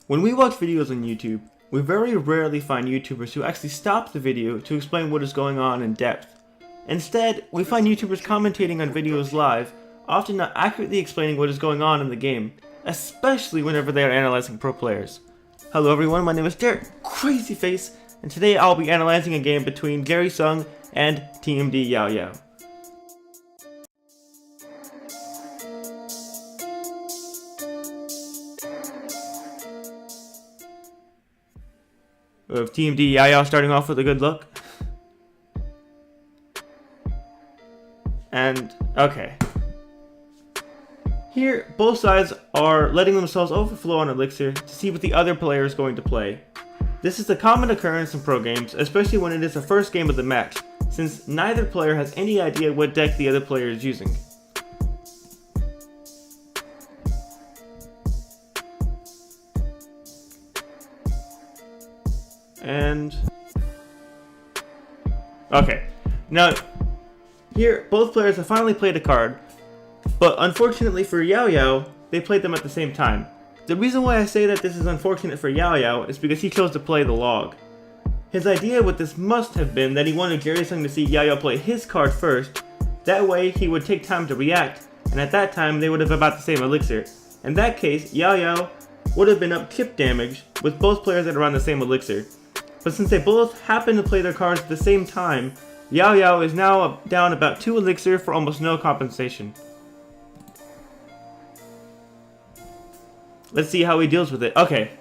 When we watch videos on YouTube, we very rarely find YouTubers who actually stop the video to explain what is going on in depth. Instead, we find YouTubers commentating on videos live, often not accurately explaining what is going on in the game, especially whenever they are analyzing pro players. Hello everyone, my name is JerryCrazyface, and today I'll be analyzing a game between JerrySung and TMD Yao Yao. We have TMD Yao Yao starting off with a good look. And, okay. Here, both sides are letting themselves overflow on Elixir to see what the other player is going to play. This is a common occurrence in pro games, especially when it is the first game of the match, since neither player has any idea what deck the other player is using. And okay, now here both players have finally played a card, but unfortunately for Yao Yao, they played them at the same time. The reason why I say that this is unfortunate for Yao Yao is because he chose to play the log. His idea with this must have been that he wanted JerrySung to see Yao Yao play his card first, that way he would take time to react, and at that time they would have about the same elixir. In that case, Yao Yao would have been up chip damage with both players at around the same elixir. But since they both happen to play their cards at the same time, Yao Yao is now down about 2 elixir for almost no compensation. Let's see how he deals with it. Okay.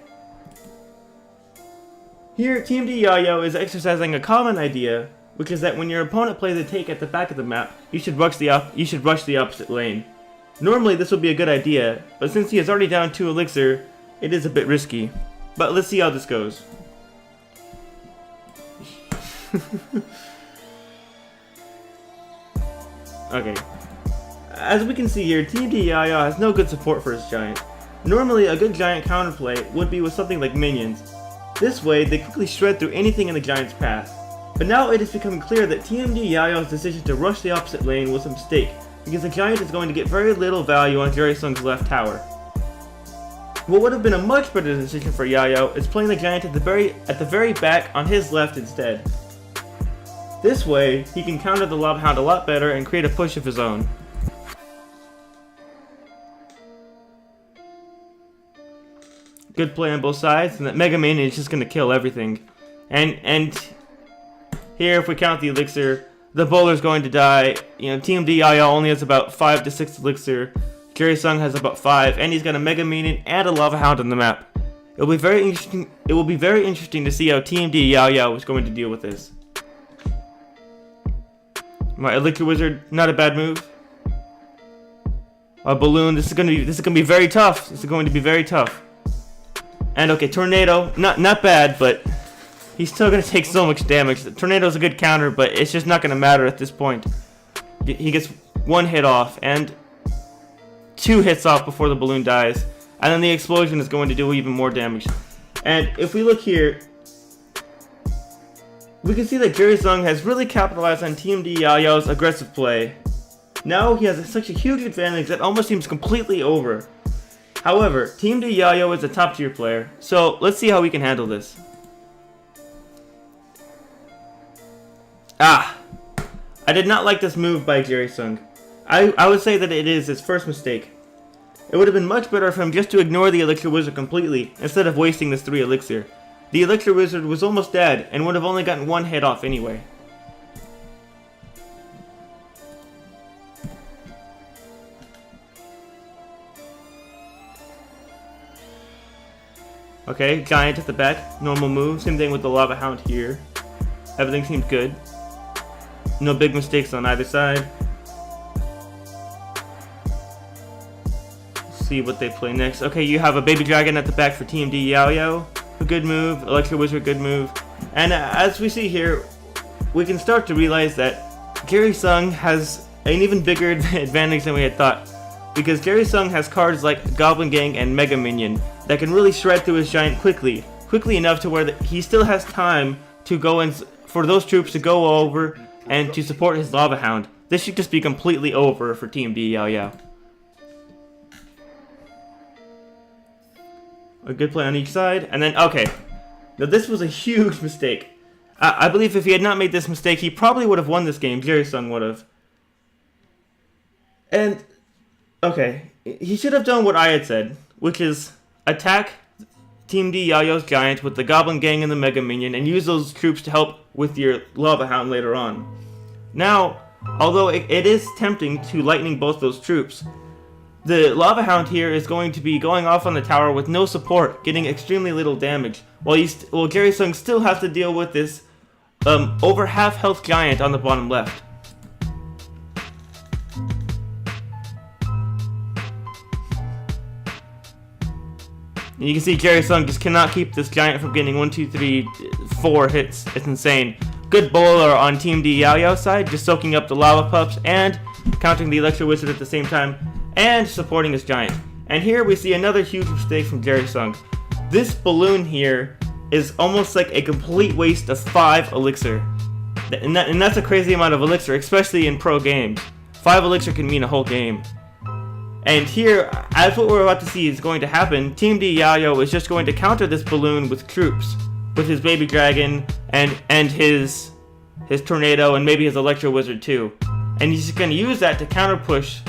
Here, TMD Yao Yao is exercising a common idea, which is that when your opponent plays a take at the back of the map, you should rush the opposite lane. Normally this would be a good idea, but since he is already down 2 elixir, it is a bit risky. But let's see how this goes. Okay. As we can see here, TMD Yao Yao has no good support for his giant. Normally, a good giant counterplay would be with something like minions. This way, they quickly shred through anything in the giant's path. But now it is becoming clear that TMD Yao Yao's decision to rush the opposite lane was a mistake, because the giant is going to get very little value on JerrySung's left tower. What would have been a much better decision for Yao Yao is playing the giant at the very back on his left instead. This way, he can counter the Lava Hound a lot better and create a push of his own. Good play on both sides, and that Mega Minion is just going to kill everything. And here, if we count the elixir, the bowler's going to die. You know, TMD Yao Yao only has about 5 to 6 elixir. JerrySung has about 5, and he's got a Mega Minion and a Lava Hound on the map. It will be very interesting to see how TMD Yao Yao is going to deal with this. My Elixir Wizard, not a bad move. A balloon, this is gonna be very tough. This is going to be very tough. And okay, Tornado, not bad, but he's still gonna take so much damage. The Tornado's a good counter, but it's just not gonna matter at this point. He gets 1 hit off and 2 hits off before the balloon dies, and then the explosion is going to do even more damage. And if we look here, we can see that JerrySung has really capitalized on TMD Yao Yao's aggressive play. Now he has such a huge advantage that almost seems completely over. However, TMD Yao Yao is a top tier player, so let's see how we can handle this. I did not like this move by JerrySung. I would say that it is his first mistake. It would have been much better for him just to ignore the Elixir Wizard completely, instead of wasting this 3 elixir. The Elixir Wizard was almost dead, and would have only gotten 1 hit off anyway. Okay, giant at the back, normal move, same thing with the Lava Hound here. Everything seems good. No big mistakes on either side. Let's see what they play next. Okay, you have a Baby Dragon at the back for TMD Yao Yao. A good move, Elixir Wizard, good move. And as we see here, we can start to realize that JerrySung has an even bigger advantage than we had thought. Because JerrySung has cards like Goblin Gang and Mega Minion that can really shred through his giant quickly enough to where he still has time to go and for those troops to go over and to support his Lava Hound. This should just be completely over for TMD Yao Yao. A good play on each side. And then, okay. Now this was a huge mistake. I believe if he had not made this mistake, he probably would have won this game. JerrySung would have. And, okay. He should have done what I had said, which is attack TMD Yayo's Giant with the Goblin Gang and the Mega Minion and use those troops to help with your Lava Hound later on. Now, although it is tempting to lightning both those troops, the Lava Hound here is going to be going off on the tower with no support, getting extremely little damage, while JerrySung still has to deal with this over half health giant on the bottom left. And you can see JerrySung just cannot keep this giant from getting 1, 2, 3, 4 hits. It's insane. Good bowler on TMD Yao's side, just soaking up the lava pups and countering the Electro Wizard at the same time, and supporting his giant. And here we see another huge mistake from JerrySung. This balloon here is almost like a complete waste of 5 elixir. And that's a crazy amount of elixir, especially in pro games. 5 elixir can mean a whole game. And here, as what we're about to see is going to happen, TMD Yayo is just going to counter this balloon with troops. With his Baby Dragon and his Tornado and maybe his Electro Wizard too. And he's just going to use that to counter push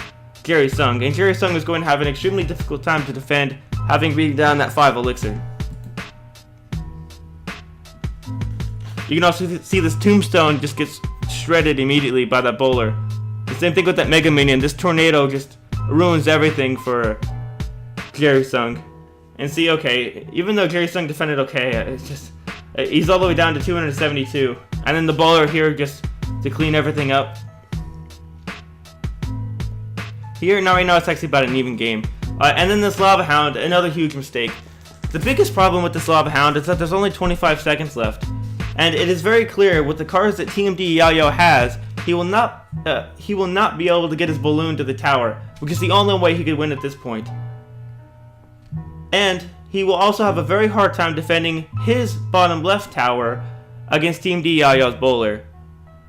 JerrySung. And JerrySung is going to have an extremely difficult time to defend, having beaten down that 5 elixir. You can also see this Tombstone just gets shredded immediately by that bowler. The same thing with that Mega Minion. This Tornado just ruins everything for JerrySung. And see, okay, even though JerrySung defended okay, it's just he's all the way down to 272. And then the bowler here just to clean everything up. Here, now right now it's actually about an even game. And then this Lava Hound, another huge mistake. The biggest problem with this Lava Hound is that there's only 25 seconds left. And it is very clear with the cards that TMD Yayo has, he will not be able to get his balloon to the tower, which is the only way he could win at this point. And he will also have a very hard time defending his bottom left tower against TMD Yayo's bowler.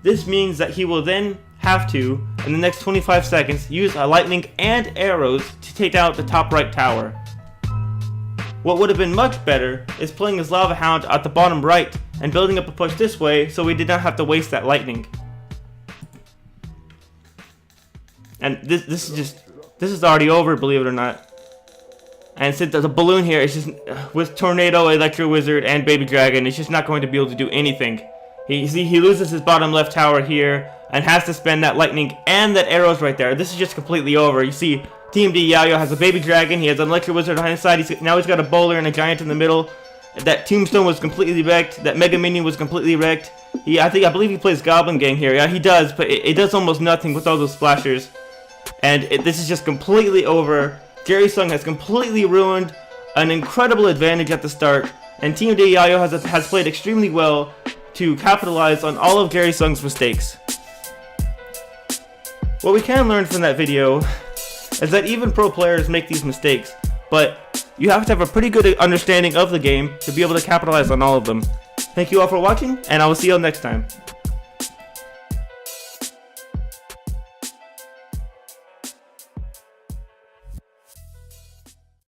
This means that he will then have to, in the next 25 seconds, use a lightning and arrows to take out the top right tower. What would have been much better is playing his Lava Hound at the bottom right and building up a push this way so we did not have to waste that lightning. And this is already over, believe it or not. And since the balloon here is just with Tornado, Electro Wizard, and Baby Dragon, it's just not going to be able to do anything. He loses his bottom left tower here and has to spend that lightning and that arrows right there. This is just completely over. You see, TMD Yayo has a Baby Dragon, he has an Electro Wizard on his side, now he's got a bowler and a giant in the middle. That Tombstone was completely wrecked, that Mega Minion was completely wrecked. I believe he plays Goblin Gang here. Yeah, he does, but it does almost nothing with all those splashers. And this is just completely over. JerrySung has completely ruined an incredible advantage at the start, and TMD Yayo has played extremely well to capitalize on all of JerrySung's mistakes. What we can learn from that video is that even pro players make these mistakes, but you have to have a pretty good understanding of the game to be able to capitalize on all of them. Thank you all for watching, and I will see you all next time.